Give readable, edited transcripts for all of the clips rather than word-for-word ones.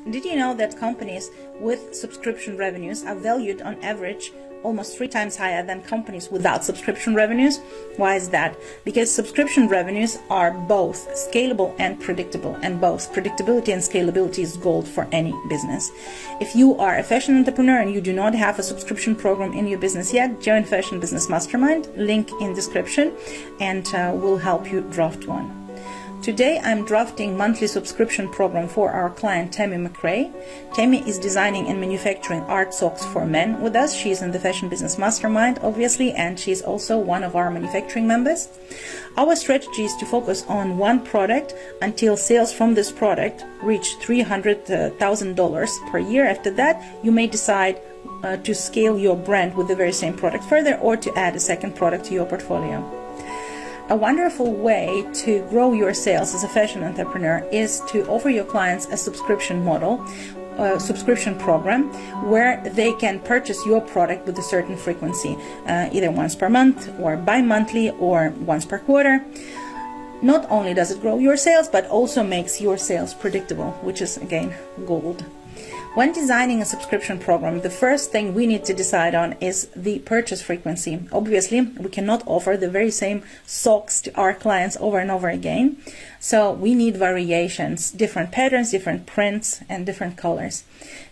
Did you know that companies with subscription revenues are valued on average almost 3 times higher than companies without subscription revenues? Why is that? Because subscription revenues are both scalable and predictable, and both predictability and scalability is gold for any business. If you are a fashion entrepreneur and you do not have a subscription program in your business yet, join Fashion Business Mastermind, link in description, and we'll help you draft one. Today I'm drafting monthly subscription program for our client Tammy McRae. Tammy is designing and manufacturing art socks for men with us. She's in the Fashion Business Mastermind, obviously, and she's also one of our manufacturing members. Our strategy is to focus on one product until sales from this product reach $300,000 per year. After that, you may decide to scale your brand with the very same product further, or to add a second product to your portfolio. A wonderful way to grow your sales as a fashion entrepreneur is to offer your clients a subscription model, subscription program, where they can purchase your product with a certain frequency, either once per month or bi-monthly or once per quarter. Not only does it grow your sales, but also makes your sales predictable, which is again gold. When designing a subscription program, the first thing we need to decide on is the purchase frequency. Obviously, we cannot offer the very same socks to our clients over and over again. So we need variations, different patterns, different prints, and different colors.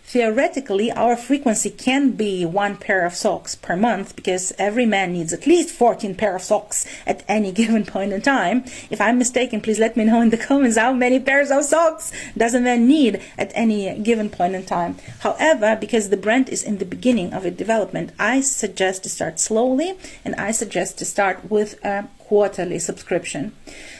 Theoretically, our frequency can be 1 pair of socks per month, because every man needs at least 14 pair of socks at any given point in time. If I'm mistaken, please let me know in the comments how many pairs of socks does a man need at any given point in time. However, because the brand is in the beginning of its development, I suggest to start slowly, and I suggest to start with a quarterly subscription.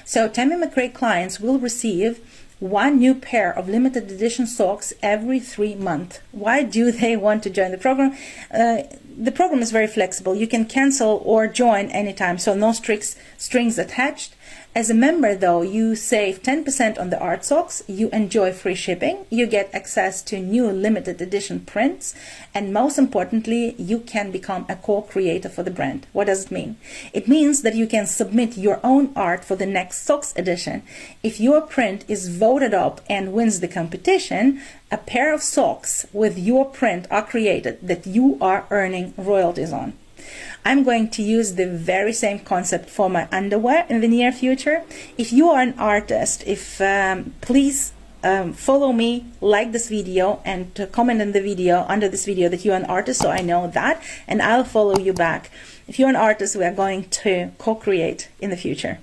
So Tammy McRae clients will receive 1 new pair of limited edition socks every 3 months. Why do they want to join the program? The program is very flexible. You can cancel or join anytime, so no strings attached. As a member, though, you save 10% on the art socks, you enjoy free shipping, you get access to new limited edition prints, and most importantly, you can become a co-creator for the brand. What does it mean? It means that you can submit your own art for the next socks edition. If your print is voted up and wins the competition, a pair of socks with your print are created that you are earning royalties on. I'm going to use the very same concept for my underwear in the near future. If you are an artist, please follow me, like this video, and comment in the video under this video that you're an artist, so I know that, and I'll follow you back. If you're an artist, we are going to co-create in the future.